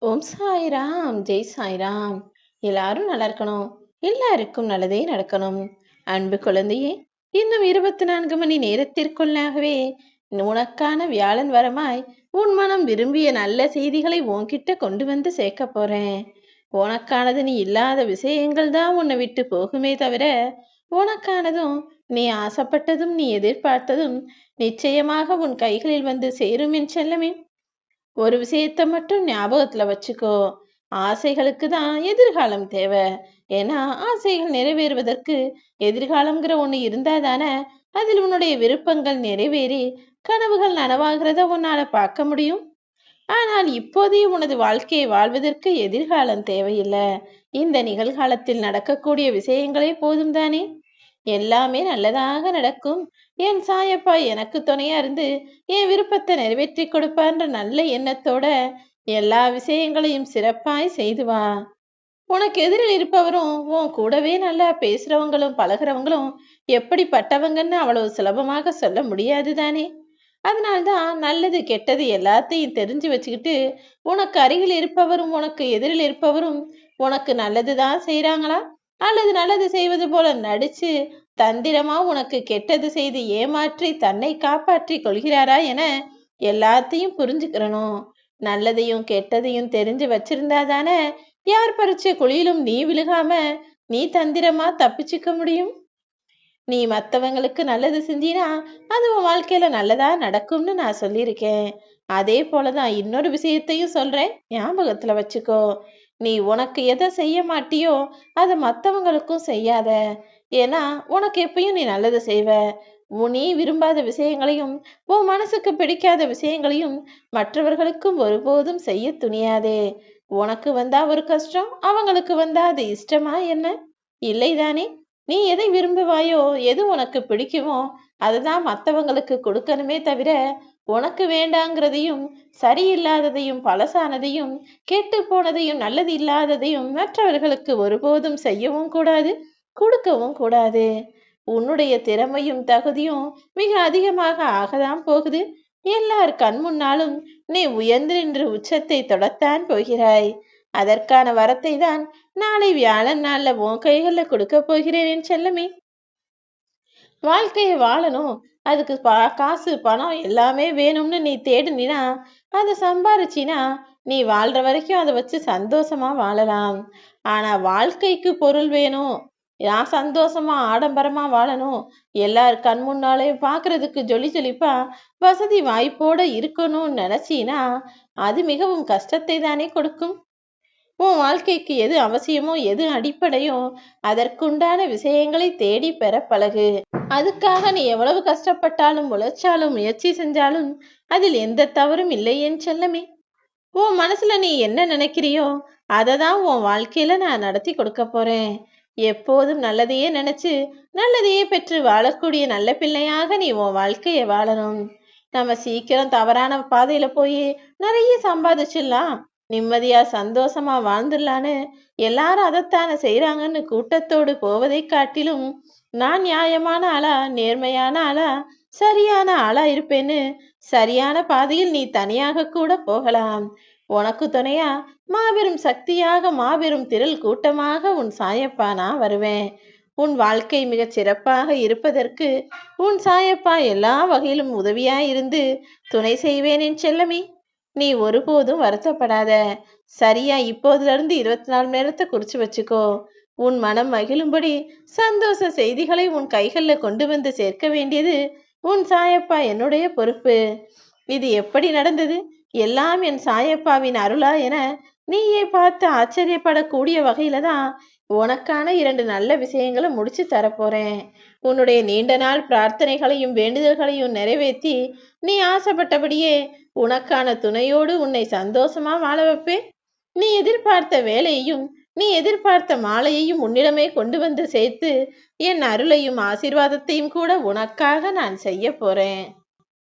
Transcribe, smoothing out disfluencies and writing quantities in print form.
ஓம் சாய்ராம், ஜெய் சாய்ராம். எல்லாரும் நல்லா இருக்கணும். எல்லாருக்கும் நல்லதே நடக்கணும். அன்பு குழந்தையே, இன்னும் 24 மணி நேரத்திற்குள்ளாகவே உனக்கான வியாழன் வரமாய் உன் மனம் விரும்பிய நல்ல செய்திகளை உன்கிட்ட கொண்டு வந்து சேர்க்க போறேன். உனக்கானது நீ இல்லாத விஷயங்கள் தான் உன்னை விட்டு போகுமே தவிர, உனக்கானதும் நீ ஆசைப்பட்டதும் நீ எதிர்பார்த்ததும் நிச்சயமாக உன் கைகளில் வந்து சேரும் என் செல்லமே. ஒரு விஷயத்த மட்டும் ஞாபகத்துல வச்சுக்கோ. ஆசைகளுக்கு தான் எதிர்காலம் தேவை. ஏன்னா ஆசைகள் நிறைவேறுவதற்கு எதிர்காலம்ங்கிற ஒண்ணு இருந்தா தானே அதில் உன்னுடைய விருப்பங்கள் நிறைவேறி கனவுகள் நனவாகிறத உன்னால பார்க்க முடியும். ஆனால் இப்போதைய உனது வாழ்க்கையை வாழ்வதற்கு எதிர்காலம் தேவையில்லை. இந்த நிகழ்காலத்தில் நடக்கக்கூடிய விஷயங்களே போதும் தானே. எல்லாமே நல்லதாக நடக்கும். என் சாயப்பா எனக்கு துணையா இருந்து என் விருப்பத்தை நிறைவேற்றி கொடுப்பான்ற நல்ல எண்ணத்தோட எல்லா விஷயங்களையும் சிறப்பாய் செய்து வா. உனக்கு எதிரில் இருப்பவரும் உன் கூடவே நல்லா பேசுறவங்களும் பழகிறவங்களும் எப்படிப்பட்டவங்கன்னு அவ்வளவு சுலபமாக சொல்ல முடியாது தானே. அதனால்தான் நல்லது கெட்டது எல்லாத்தையும் தெரிஞ்சு வச்சுக்கிட்டு உனக்கு அருகில் இருப்பவரும் உனக்கு எதிரில் இருப்பவரும் உனக்கு நல்லதுதான் செய்யறாங்களா அல்லது நல்லது செய்வது போல நடிச்சு தந்திரமா உனக்கு கெட்டது செய்து ஏமாற்றி தன்னை காப்பாற்றி கொள்கிறாரா என எல்லாத்தையும் புரிஞ்சுக்கிறணும். நல்லதையும் கெட்டதையும் தெரிஞ்சு வச்சிருந்தா தானே யார் பறிச்ச குழியிலும் நீ விழுகாம நீ தந்திரமா தப்பிச்சுக்க முடியும். நீ மத்தவங்களுக்கு நல்லது செஞ்சினா அது உன் வாழ்க்கையில நல்லதா நடக்கும்னு நான் சொல்லியிருக்கேன். அதே போலதான் இன்னொரு விஷயத்தையும் சொல்றேன், ஞாபகத்துல வச்சுக்கோ. நீ உனக்கு எதை செய்ய மாட்டியோ அதை மத்தவங்களுக்கும் செய்யாத. ஏன்னா உனக்கு எப்பயும் நீ நல்லது செய்வ. நீ விரும்பாத விஷயங்களையும் உன் மனசுக்கு பிடிக்காத விஷயங்களையும் மற்றவர்களுக்கும் ஒருபோதும் செய்ய துணியாதே. உனக்கு வந்தா ஒரு கஷ்டம், அவங்களுக்கு வந்தா அது இஷ்டமா என்ன? இல்லைதானே. நீ எதை விரும்புவாயோ எது உனக்கு பிடிக்குமோ அதுதான் மற்றவங்களுக்கு கொடுக்கணுமே தவிர உனக்கு வேண்டாங்கிறதையும் சரியில்லாததையும் பழசானதையும் கெட்டு போனதையும் நல்லது இல்லாததையும் மற்றவர்களுக்கு ஒருபோதும் செய்யவும் கூடாது, கொடுக்கவும் கூடாது. உன்னுடைய திறமையும் தகுதியும் மிக அதிகமாக ஆகதான் போகுது. எல்லார் கண் முன்னாலும் நீ உயர்ந்து நின்று உச்சத்தை தொடத்தான் போகிறாய். அதற்கான வரத்தை தான் நாளை வியாழன் நாள்ல உன் கைகள்ல கொடுக்க போகிறேன் என் செல்லமே. வாழ்க்கையை வாழணும், அதுக்கு காசு பணம் எல்லாமே வேணும்னு நீ தேடுனா அதை சம்பாரிச்சினா நீ வாழ்ற வரைக்கும் அதை வச்சு சந்தோஷமா வாழலாம். ஆனா வாழ்க்கைக்கு பொருள் வேணும், நான் சந்தோஷமா ஆடம்பரமா வாழணும், எல்லார் கண் முன்னாலே பாக்குறதுக்கு ஜொலி ஜொலிப்பா வசதி வாய்ப்போட இருக்கணும்னு நினைச்சினா அது மிகவும் கஷ்டத்தை தானே கொடுக்கும். உன் வாழ்க்கைக்கு எது அவசியமோ எது அடிப்படையோ அதற்குண்டான விஷயங்களை தேடி பெற பழகு. அதுக்காக நீ எவ்வளவு கஷ்டப்பட்டாலும் உழைச்சாலும் முயற்சி செஞ்சாலும் அதில் எந்த தவறும் இல்லை என் செல்லமே. உன் மனசுல நீ என்ன நினைக்கிறியோ அதை தான் உன் வாழ்க்கையில நான் நடத்தி கொடுக்க போறேன். எப்போதும் நல்லதையே நினைச்சு நல்லதையே பெற்று வாழக்கூடிய நல்ல பிள்ளையாக நீ உன் வாழ்க்கையை வாழணும். நம்ம சீக்கிரம் தவறான பாதையில போய் நிறைய சம்பாதிச்சிடலாம், நிம்மதியா சந்தோஷமா வாழ்ந்துடலான்னு எல்லாரும் அதைத்தானே செய்யறாங்கன்னு கூட்டத்தோடு போவதை காட்டிலும் நான் நியாயமான ஆளா நேர்மையான ஆளா சரியான ஆளா இருப்பேன்னு சரியான பாதையில் நீ தனியாக கூட போகலாம். உனக்கு துணையா மாபெரும் சக்தியாக மாபெரும் திரள் கூட்டமாக உன் சாயப்பா நான் வருவேன். உன் வாழ்க்கை மிகச் சிறப்பாக இருப்பதற்கு உன் சாயப்பா எல்லா வகையிலும் உதவியாயிருந்து துணை செய்வேன் என் செல்லமே. நீ ஒருபோதும் வருத்தப்படாத. சரியா இப்போதுல இருந்து 24 மணி நேரத்தை குறிச்சு வச்சுக்கோ. உன் மனம் மகிழும்படி சந்தோஷ செய்திகளை உன் கைகள்ல கொண்டு வந்து சேர்க்க வேண்டியது உன் சாயப்பா என்னுடைய பொறுப்பு. இது எப்படி நடந்தது, எல்லாம் என் சாயப்பாவின் அருளா என நீயே பார்த்து ஆச்சரியப்படக்கூடிய வகையில தான் உனக்கான 2 நல்ல விஷயங்களை முடிச்சு தரப்போறேன். உன்னுடைய நீண்ட நாள் பிரார்த்தனைகளையும் வேண்டுதல்களையும் நிறைவேற்றி நீ ஆசைப்பட்டபடியே உனக்கான துணையோடு உன்னை சந்தோஷமா வாழ வைப்பேன். நீ எதிர்பார்த்த வேலையையும் நீ எதிர்பார்த்த மாலையையும் உன்னிடமே கொண்டு வந்து சேர்த்து என் அருளையும் ஆசீர்வாதத்தையும் கூட உனக்காக நான் செய்ய போறேன்.